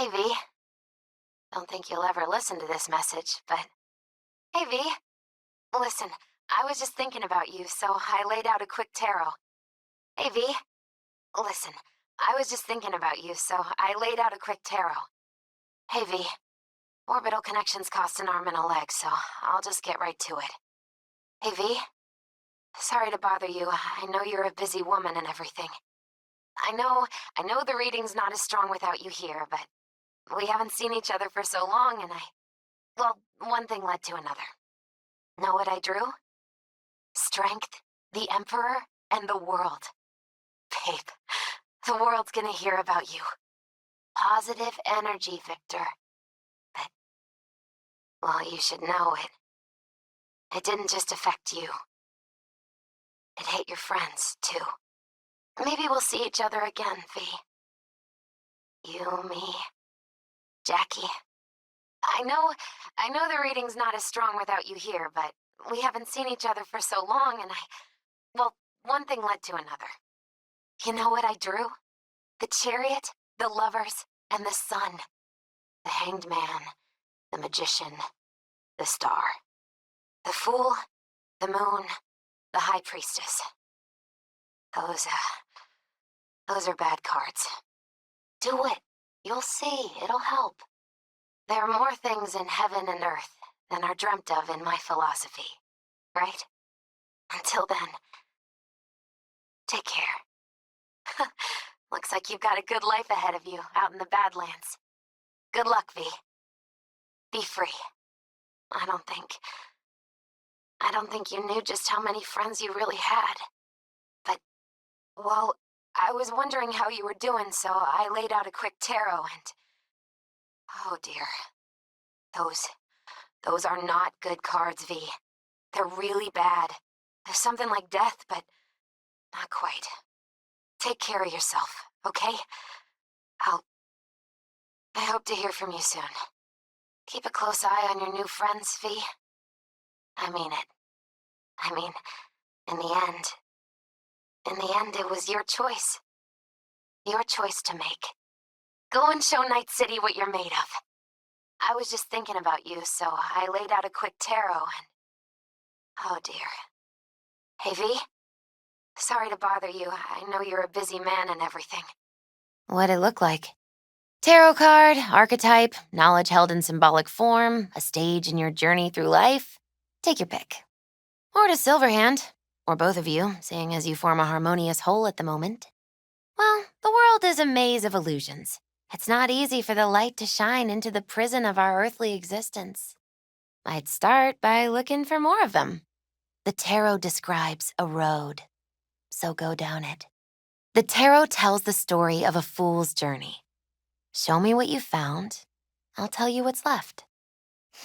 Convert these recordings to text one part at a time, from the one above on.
Hey, V. Don't think you'll ever listen to this message, but hey, V. Listen, I was just thinking about you, so I laid out a quick tarot. Hey, V. Listen, I was just thinking about you, so I laid out a quick tarot. Hey, V. Orbital connections cost an arm and a leg, so I'll just get right to it. Hey, V. Sorry to bother you. I know you're a busy woman and everything. I know the reading's not as strong without you here, but we haven't seen each other for so long, and well, one thing led to another. Know what I drew? Strength, the Emperor, and the world. Babe, the world's gonna hear about you. Positive energy, Victor. But, well, you should know it. It didn't just affect you. It hit your friends, too. Maybe we'll see each other again, V. You, me, Jackie. I know the reading's not as strong without you here, but we haven't seen each other for so long, and well, one thing led to another. You know what I drew? The chariot, the lovers, and the sun. The hanged man, the magician, the star. The fool, the moon, the high priestess. Those are bad cards. Do it. You'll see, it'll help. There are more things in heaven and earth than are dreamt of in my philosophy, right? Until then, take care. Looks like you've got a good life ahead of you out in the Badlands. Good luck, V. Be free. I don't think you knew just how many friends you really had. But, well, I was wondering how you were doing, so I laid out a quick tarot and... Oh dear. Those are not good cards, V. They're really bad. There's something like death, but not quite. Take care of yourself, okay? I hope to hear from you soon. Keep a close eye on your new friends, V. I mean it. I mean, in the end, it was your choice. Your choice to make. Go and show Night City what you're made of. I was just thinking about you, so I laid out a quick tarot and... Oh dear. Hey, V? Sorry to bother you. I know you're a busy man and everything. What'd it look like? Tarot card, archetype, knowledge held in symbolic form, a stage in your journey through life. Take your pick. Or to Silverhand, or both of you, seeing as you form a harmonious whole at the moment. Well, the world is a maze of illusions. It's not easy for the light to shine into the prison of our earthly existence. I'd start by looking for more of them. The tarot describes a road, so go down it. The tarot tells the story of a fool's journey. Show me what you found, I'll tell you what's left.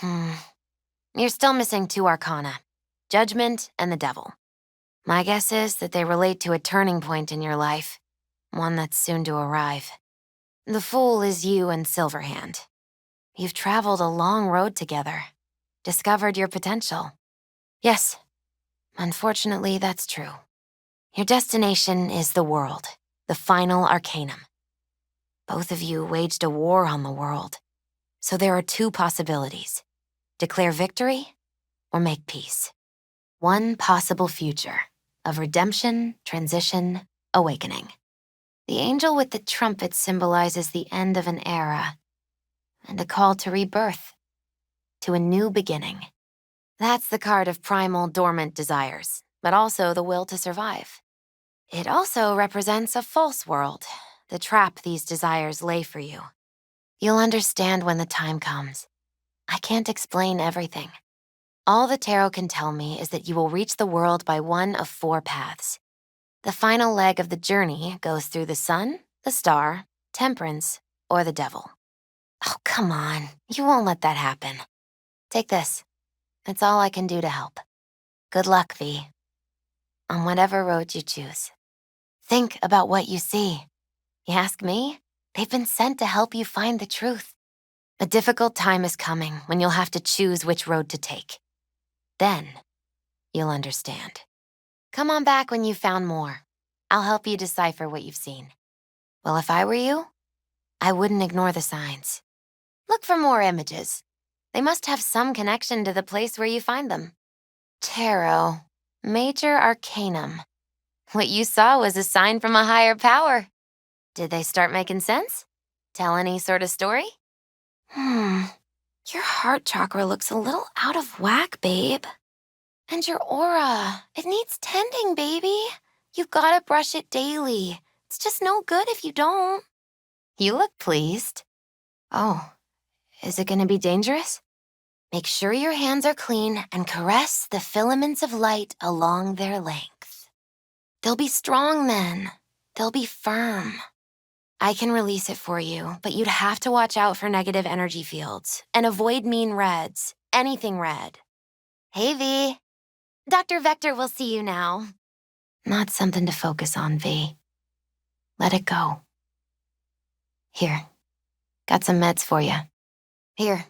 You're still missing 2 arcana, Judgment and the Devil. My guess is that they relate to a turning point in your life, one that's soon to arrive. The Fool is you and Silverhand. You've traveled a long road together, discovered your potential. Yes, unfortunately, that's true. Your destination is the world, the final arcanum. Both of you waged a war on the world, so there are 2 possibilities. Declare victory or make peace. One possible future of redemption, transition, awakening. The angel with the trumpet symbolizes the end of an era and a call to rebirth, to a new beginning. That's the card of primal dormant desires, but also the will to survive. It also represents a false world, the trap these desires lay for you. You'll understand when the time comes. I can't explain everything. All the tarot can tell me is that you will reach the world by one of 4 paths. The final leg of the journey goes through the sun, the star, temperance, or the devil. Oh, come on. You won't let that happen. Take this. It's all I can do to help. Good luck, V. On whatever road you choose. Think about what you see. You ask me? They've been sent to help you find the truth. A difficult time is coming when you'll have to choose which road to take. Then, you'll understand. Come on back when you've found more. I'll help you decipher what you've seen. Well, if I were you, I wouldn't ignore the signs. Look for more images. They must have some connection to the place where you find them. Tarot. Major Arcanum. What you saw was a sign from a higher power. Did they start making sense? Tell any sort of story? Your heart chakra looks a little out of whack, babe. And your aura, it needs tending, baby. You've gotta brush it daily. It's just no good if you don't. You look pleased. Oh, is it gonna be dangerous? Make sure your hands are clean and caress the filaments of light along their length. They'll be strong then. They'll be firm. I can release it for you, but you'd have to watch out for negative energy fields and avoid mean reds. Anything red. Hey, V. Dr. Vector will see you now. Not something to focus on, V. Let it go. Here. Got some meds for you. Here.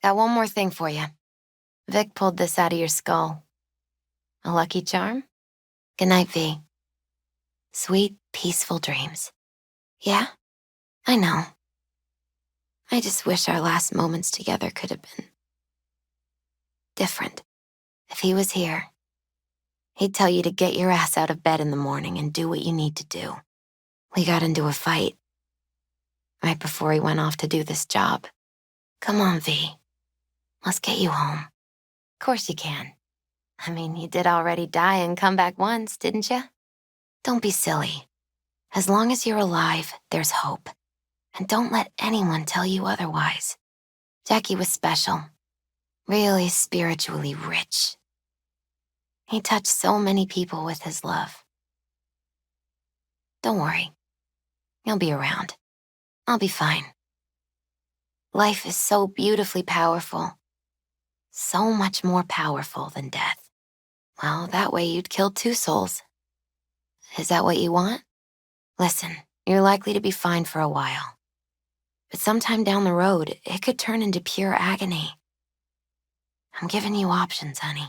Got one more thing for you. Vic pulled this out of your skull. A lucky charm? Good night, V. Sweet, peaceful dreams. Yeah? I know. I just wish our last moments together could have been different. If he was here, he'd tell you to get your ass out of bed in the morning and do what you need to do. We got into a fight right before he went off to do this job. Come on, V. Let's get you home. Of course you can. I mean, you did already die and come back once, didn't you? Don't be silly. As long as you're alive, there's hope. And don't let anyone tell you otherwise. Jackie was special. Really spiritually rich. He touched so many people with his love. Don't worry. He'll be around. I'll be fine. Life is so beautifully powerful. So much more powerful than death. Well, that way you'd kill 2 souls. Is that what you want? Listen, you're likely to be fine for a while. But sometime down the road, it could turn into pure agony. I'm giving you options, honey.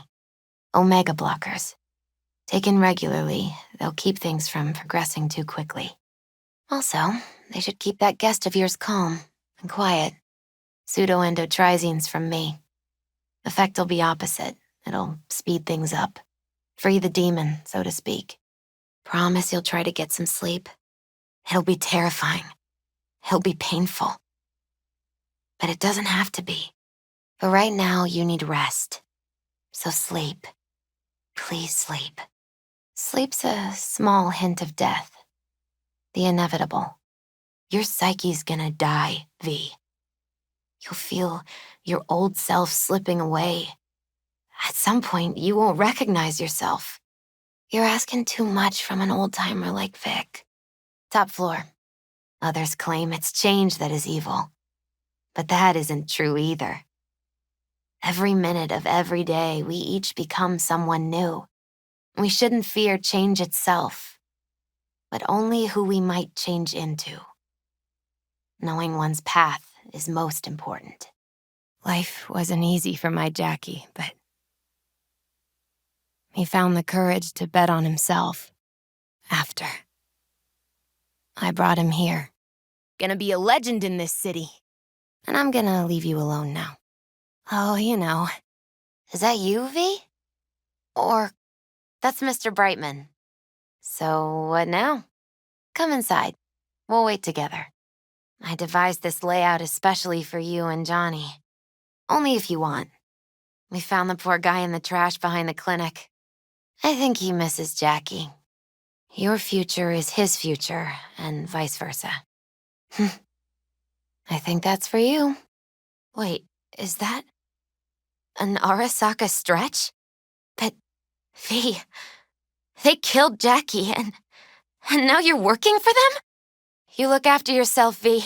Omega blockers. Taken regularly, they'll keep things from progressing too quickly. Also, they should keep that guest of yours calm and quiet. Pseudoendotrizines from me. Effect will be opposite. It'll speed things up. Free the demon, so to speak. Promise you'll try to get some sleep. It'll be terrifying. It'll be painful. But it doesn't have to be. But right now, you need rest. So sleep. Please sleep. Sleep's a small hint of death. The inevitable. Your psyche's gonna die, V. You'll feel your old self slipping away. At some point, you won't recognize yourself. You're asking too much from an old-timer like Vic. Top floor. Others claim it's change that is evil. But that isn't true either. Every minute of every day, we each become someone new. We shouldn't fear change itself, but only who we might change into. Knowing one's path is most important. Life wasn't easy for my Jackie, but he found the courage to bet on himself. After. I brought him here. Gonna be a legend in this city. And I'm gonna leave you alone now. Oh, you know. Is that you, V? Or that's Mr. Brightman. So what now? Come inside. We'll wait together. I devised this layout especially for you and Johnny. Only if you want. We found the poor guy in the trash behind the clinic. I think he misses Jackie. Your future is his future, and vice versa. I think that's for you. Wait, is that an Arasaka stretch? But, V, they killed Jackie, and now you're working for them? You look after yourself, V.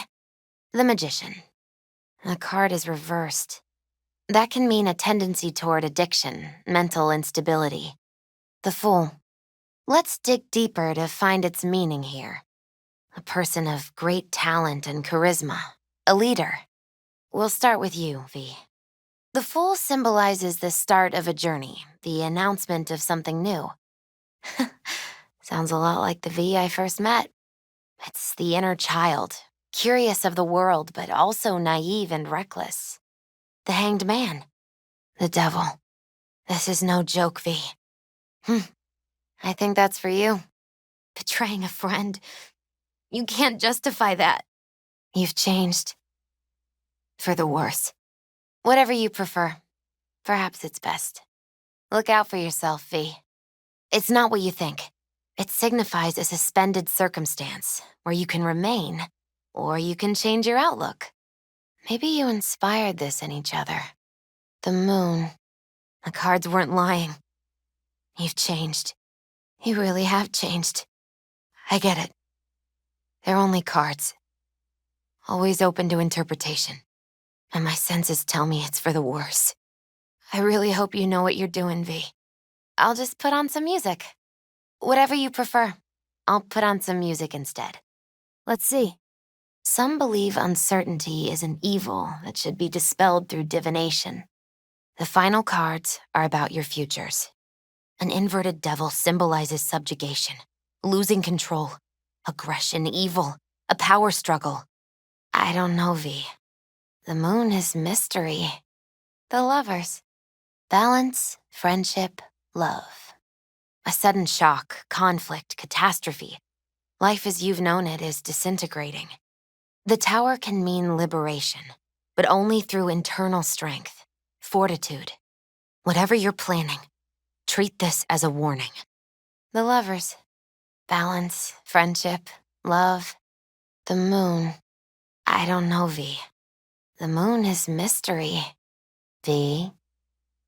The magician. The card is reversed. That can mean a tendency toward addiction, mental instability. The Fool. Let's dig deeper to find its meaning here. A person of great talent and charisma. A leader. We'll start with you, V. The Fool symbolizes the start of a journey, the announcement of something new. Sounds a lot like the V I first met. It's the inner child, curious of the world, but also naive and reckless. The Hanged Man. The devil. This is no joke, V. I think that's for you. Betraying a friend. You can't justify that. You've changed. For the worse. Whatever you prefer. Perhaps it's best. Look out for yourself, V. It's not what you think. It signifies a suspended circumstance where you can remain, or you can change your outlook. Maybe you inspired this in each other. The moon. The cards weren't lying. You've changed. You really have changed. I get it. They're only cards. Always open to interpretation. And my senses tell me it's for the worse. I really hope you know what you're doing, V. I'll just put on some music. Whatever you prefer. I'll put on some music instead. Let's see. Some believe uncertainty is an evil that should be dispelled through divination. The final cards are about your futures. An inverted devil symbolizes subjugation, losing control, aggression, evil, a power struggle. I don't know, V. The moon is mystery. The lovers. Balance, friendship, love. A sudden shock, conflict, catastrophe. Life as you've known it is disintegrating. The tower can mean liberation, but only through internal strength, fortitude. Whatever you're planning, treat this as a warning. The lovers. Balance, friendship, love. The moon. I don't know, V. The moon is mystery. V,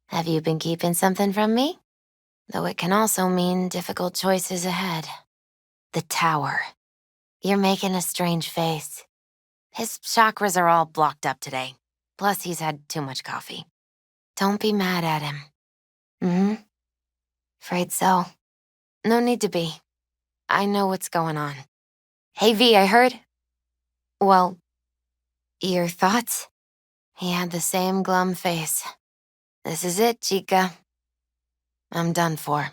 have you been keeping something from me? Though it can also mean difficult choices ahead. The tower. You're making a strange face. His chakras are all blocked up today. Plus, he's had too much coffee. Don't be mad at him. Afraid so. No need to be. I know what's going on. Hey, V, I heard... Well, your thoughts? He had the same glum face. This is it, chica. I'm done for.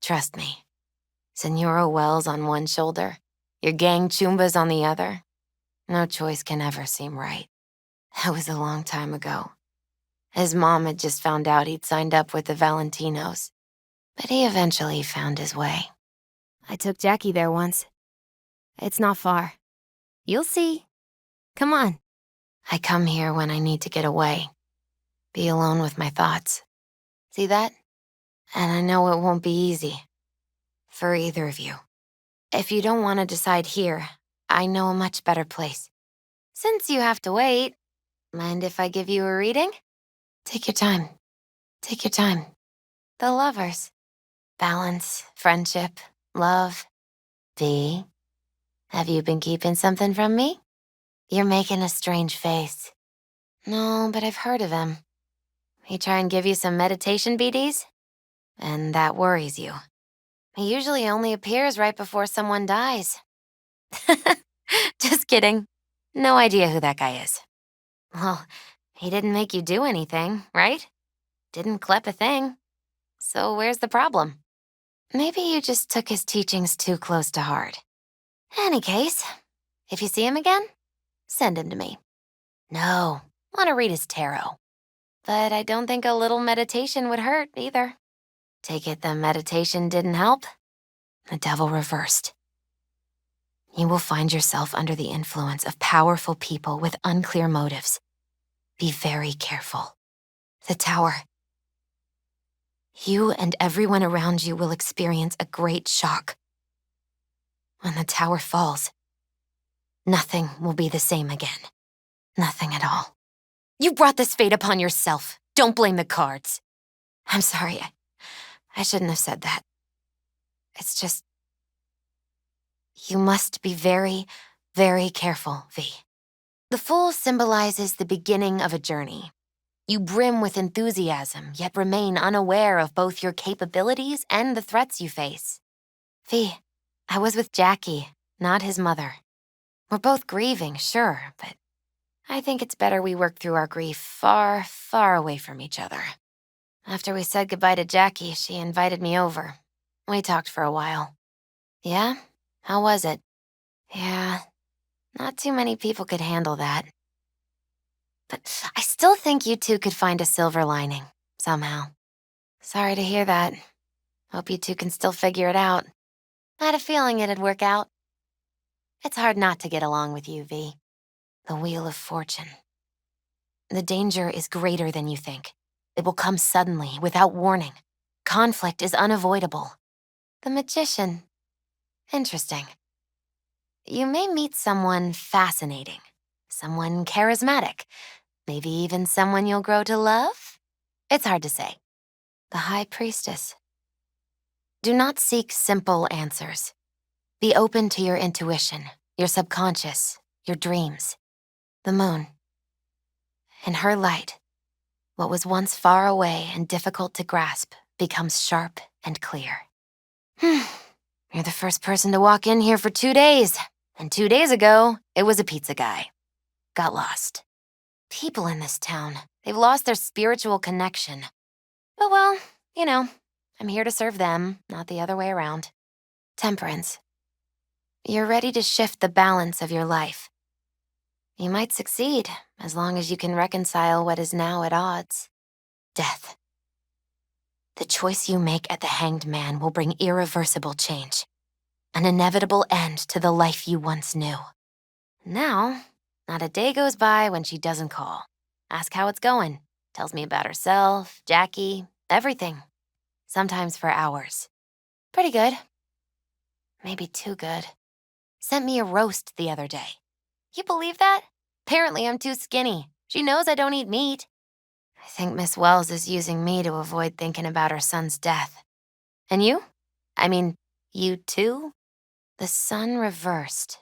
Trust me. Senora Wells on one shoulder, your gang chumbas on the other. No choice can ever seem right. That was a long time ago. His mom had just found out he'd signed up with the Valentinos, but he eventually found his way. I took Jackie there once. It's not far. You'll see. Come on. I come here when I need to get away. Be alone with my thoughts. See that? And I know it won't be easy. For either of you. If you don't want to decide here, I know a much better place. Since you have to wait, mind if I give you a reading? Take your time. Take your time. The lovers. Balance, friendship, love. V, have you been keeping something from me? You're making a strange face. No, but I've heard of him. He try and give you some meditation BDs? And that worries you. He usually only appears right before someone dies. Just kidding. No idea who that guy is. Well, he didn't make you do anything, right? Didn't clep a thing. So where's the problem? Maybe you just took his teachings too close to heart. Any case, if you see him again, send him to me. No, want to read his tarot. But I don't think a little meditation would hurt either. Take it the meditation didn't help? The devil reversed. You will find yourself under the influence of powerful people with unclear motives. Be very careful. The tower. You and everyone around you will experience a great shock. When the tower falls, nothing will be the same again. Nothing at all. You brought this fate upon yourself. Don't blame the cards. I'm sorry. I shouldn't have said that. It's just... You must be very, very careful, V. The Fool symbolizes the beginning of a journey. You brim with enthusiasm, yet remain unaware of both your capabilities and the threats you face. V, I was with Jackie, not his mother. We're both grieving, sure, but I think it's better we work through our grief far, far away from each other. After we said goodbye to Jackie, she invited me over. We talked for a while. Yeah? How was it? Yeah. Not too many people could handle that. But I still think you two could find a silver lining, somehow. Sorry to hear that. Hope you two can still figure it out. I had a feeling it'd work out. It's hard not to get along with you, V. The Wheel of Fortune. The danger is greater than you think. It will come suddenly, without warning. Conflict is unavoidable. The Magician. Interesting. You may meet someone fascinating, someone charismatic, maybe even someone you'll grow to love? It's hard to say. The High Priestess. Do not seek simple answers. Be open to your intuition, your subconscious, your dreams. The moon. In her light, what was once far away and difficult to grasp becomes sharp and clear. You're the first person to walk in here for 2 days. And 2 days ago, it was a pizza guy. Got lost. People in this town, they've lost their spiritual connection. But well, you know, I'm here to serve them, not the other way around. Temperance. You're ready to shift the balance of your life. You might succeed, as long as you can reconcile what is now at odds. Death. The choice you make at the Hanged Man will bring irreversible change. An inevitable end to the life you once knew. Now, not a day goes by when she doesn't call. Ask how it's going. Tells me about herself, Jackie, everything. Sometimes for hours. Pretty good. Maybe too good. Sent me a roast the other day. You believe that? Apparently I'm too skinny. She knows I don't eat meat. I think Miss Wells is using me to avoid thinking about her son's death. And you? I mean, you too? The sun reversed.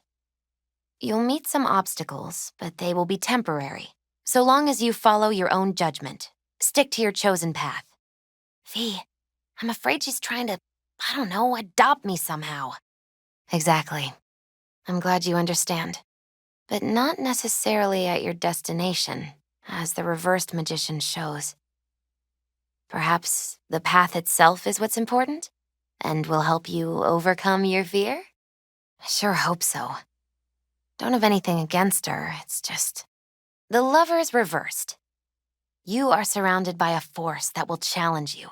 You'll meet some obstacles, but they will be temporary, so long as you follow your own judgment. Stick to your chosen path. V, I'm afraid she's trying to, I don't know, adopt me somehow. Exactly. I'm glad you understand. But not necessarily at your destination, as the reversed magician shows. Perhaps the path itself is what's important, and will help you overcome your fear? I sure hope so. Don't have anything against her, it's just... The lover's reversed. You are surrounded by a force that will challenge you.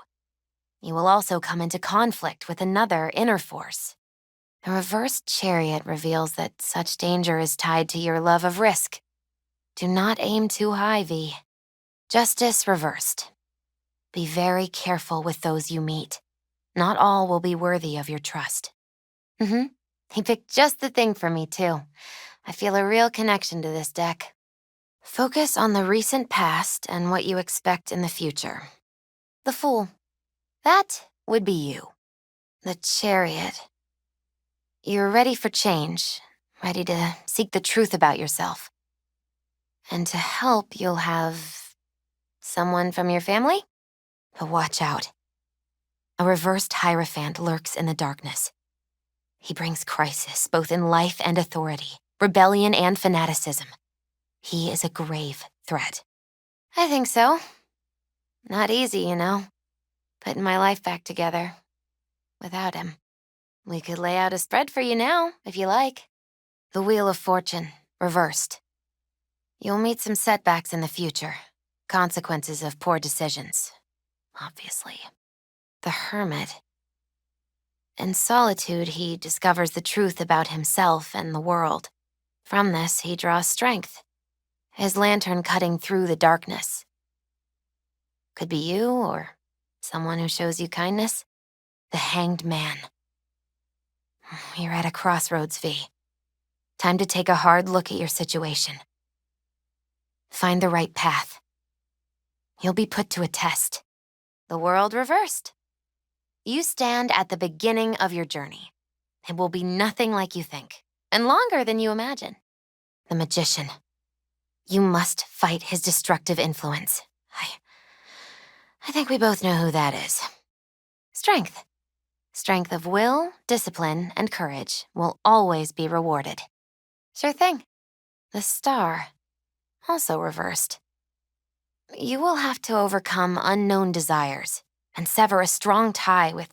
You will also come into conflict with another inner force. The reversed chariot reveals that such danger is tied to your love of risk. Do not aim too high, V. Justice reversed. Be very careful with those you meet. Not all will be worthy of your trust. He picked just the thing for me, too. I feel a real connection to this deck. Focus on the recent past and what you expect in the future. The Fool. That would be you. The Chariot. You're ready for change, ready to seek the truth about yourself. And to help, you'll have... someone from your family? But watch out. A reversed Hierophant lurks in the darkness. He brings crisis, both in life and authority, rebellion and fanaticism. He is a grave threat. I think so. Not easy, you know, putting my life back together without him. We could lay out a spread for you now, if you like. The Wheel of Fortune, reversed. You'll meet some setbacks in the future, consequences of poor decisions, obviously. The Hermit. In solitude, he discovers the truth about himself and the world. From this, he draws strength, his lantern cutting through the darkness. Could be you, or someone who shows you kindness. The Hanged Man. You're at a crossroads, V. Time to take a hard look at your situation. Find the right path. You'll be put to a test. The world reversed. You stand at the beginning of your journey. It will be nothing like you think, and longer than you imagine. The Magician. You must fight his destructive influence. I think we both know who that is. Strength. Strength of will, discipline, and courage will always be rewarded. Sure thing. The Star. Also reversed. You will have to overcome unknown desires and sever a strong tie with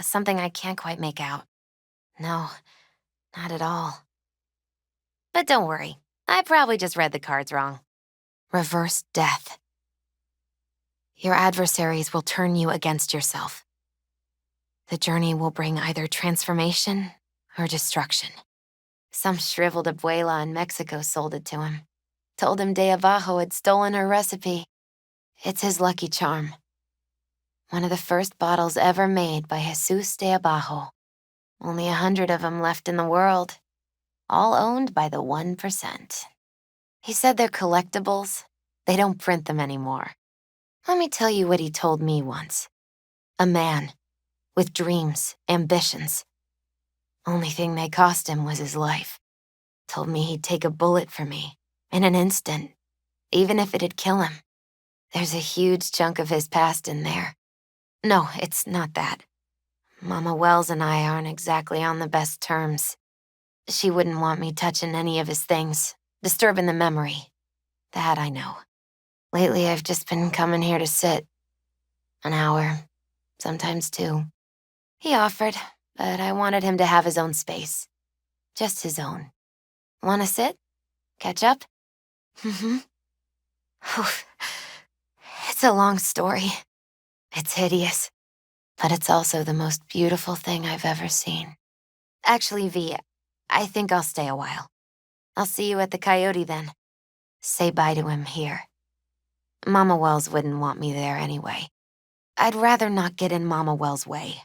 something I can't quite make out. No, not at all. But don't worry, I probably just read the cards wrong. Reverse death. Your adversaries will turn you against yourself. The journey will bring either transformation or destruction. Some shriveled abuela in Mexico sold it to him. Told him De Abajo had stolen her recipe. It's his lucky charm. One of the first bottles ever made by Jesus de Abajo. Only 100 of them left in the world, all owned by the 1%. He said they're collectibles. They don't print them anymore. Let me tell you what he told me once. A man with dreams, ambitions. Only thing they cost him was his life. Told me he'd take a bullet for me in an instant, even if it'd kill him. There's a huge chunk of his past in there. No, it's not that. Mama Wells and I aren't exactly on the best terms. She wouldn't want me touching any of his things, disturbing the memory. That I know. Lately, I've just been coming here to sit. An hour, sometimes 2. He offered, but I wanted him to have his own space. Just his own. Wanna sit? Catch up? Mm-hmm. It's a long story. It's hideous. But it's also the most beautiful thing I've ever seen. Actually, V, I think I'll stay a while. I'll see you at the Coyote then. Say bye to him here. Mama Wells wouldn't want me there anyway. I'd rather not get in Mama Wells' way.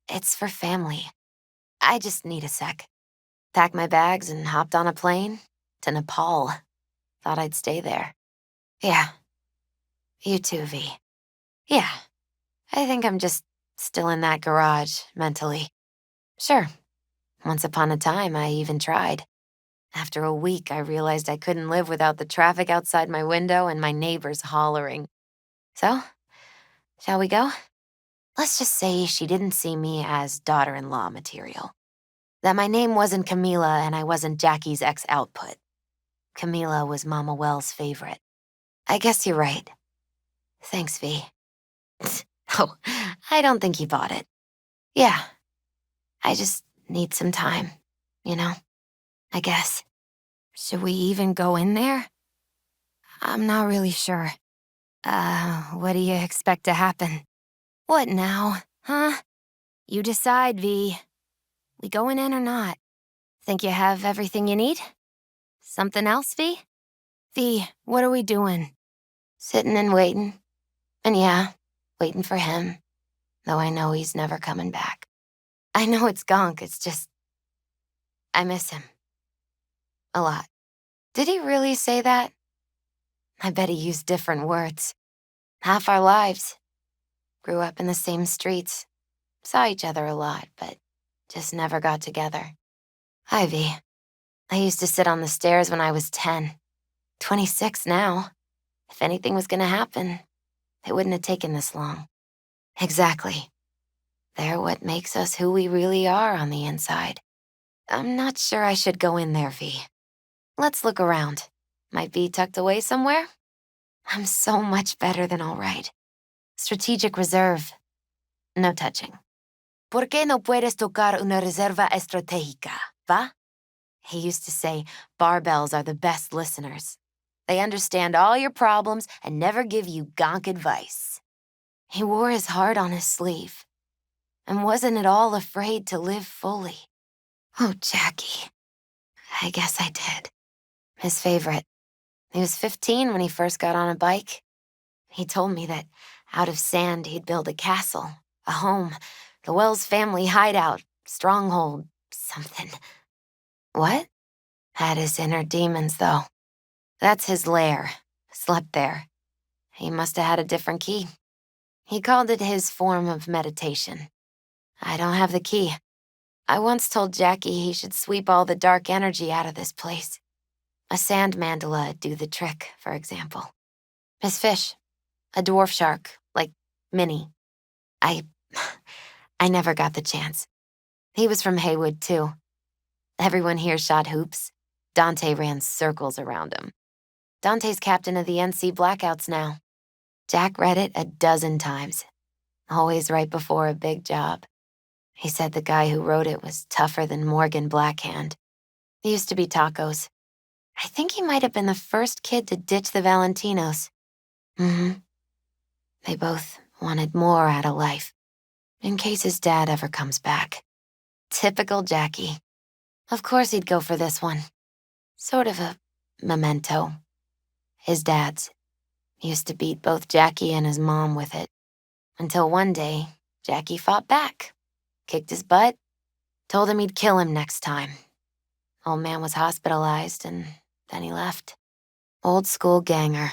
It's for family. I just need a sec. Packed my bags and hopped on a plane to Nepal. Thought I'd stay there. Yeah. You too, V. Yeah. I think I'm just still in that garage, mentally. Sure. Once upon a time, I even tried. After a week, I realized I couldn't live without the traffic outside my window and my neighbors hollering. So, shall we go? Let's just say she didn't see me as daughter-in-law material. That my name wasn't Camila and I wasn't Jackie's ex-output. Camila was Mama Wells' favorite. I guess you're right. Thanks, V. Oh, I don't think he bought it. Yeah. I just need some time, you know? I guess. Should we even go in there? I'm not really sure. What do you expect to happen? What now, huh? You decide, V. We going in or not? Think you have everything you need? Something else, V? V, what are we doing? Sitting and waiting. And yeah, waiting for him. Though I know he's never coming back. I know it's gonk, it's just... I miss him. A lot. Did he really say that? I bet he used different words. Half our lives. Grew up in the same streets. Saw each other a lot, but just never got together. Ivy. I used to sit on the stairs when I was 10. 26 now. If anything was gonna happen, it wouldn't have taken this long. Exactly. They're what makes us who we really are on the inside. I'm not sure I should go in there, V. Let's look around. Might be tucked away somewhere? I'm so much better than all right. Strategic reserve. No touching. ¿Por qué no puedes tocar una reserva estratégica, va? He used to say barbells are the best listeners. They understand all your problems and never give you gonk advice. He wore his heart on his sleeve and wasn't at all afraid to live fully. Oh, Jackie. I guess I did. His favorite. He was 15 when he first got on a bike. He told me that out of sand he'd build a castle, a home, the Wells family hideout, stronghold, something. What? Had his inner demons, though. That's his lair. Slept there. He must have had a different key. He called it his form of meditation. I don't have the key. I once told Jackie he should sweep all the dark energy out of this place. A sand mandala'd do the trick, for example. His fish. A dwarf shark, like Minnie. I never got the chance. He was from Haywood, too. Everyone here shot hoops. Dante ran circles around him. Dante's captain of the NC Blackouts now. Jack read it a dozen times. Always right before a big job. He said the guy who wrote it was tougher than Morgan Blackhand. He used to be tacos. I think he might have been the first kid to ditch the Valentinos. Mm-hmm. They both wanted more out of life, in case his dad ever comes back. Typical Jackie. Of course he'd go for this one. Sort of a memento. His dad's used to beat both Jackie and his mom with it. Until one day, Jackie fought back, kicked his butt, told him he'd kill him next time. Old man was hospitalized, and then he left. Old school ganger.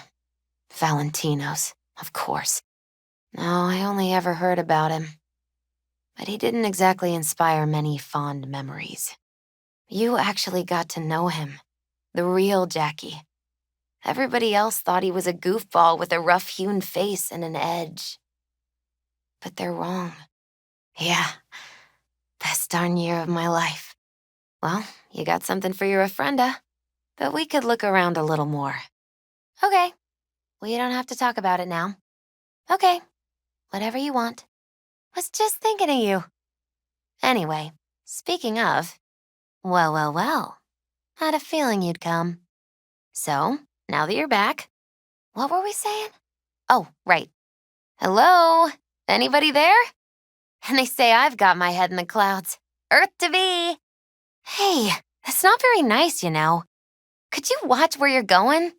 Valentinos, of course. No, I only ever heard about him. But he didn't exactly inspire many fond memories. You actually got to know him. The real Jackie. Everybody else thought he was a goofball with a rough-hewn face and an edge. But they're wrong. Yeah, best darn year of my life. Well, you got something for your ofrenda, but we could look around a little more. Okay, we don't have to talk about it now. Okay, whatever you want. Was just thinking of you. Anyway, speaking of, well. Had a feeling you'd come. So, now that you're back, what were we saying? Oh, right. Hello? Anybody there? And they say I've got my head in the clouds. Earth to be. Hey, that's not very nice, you know. Could you watch where you're going?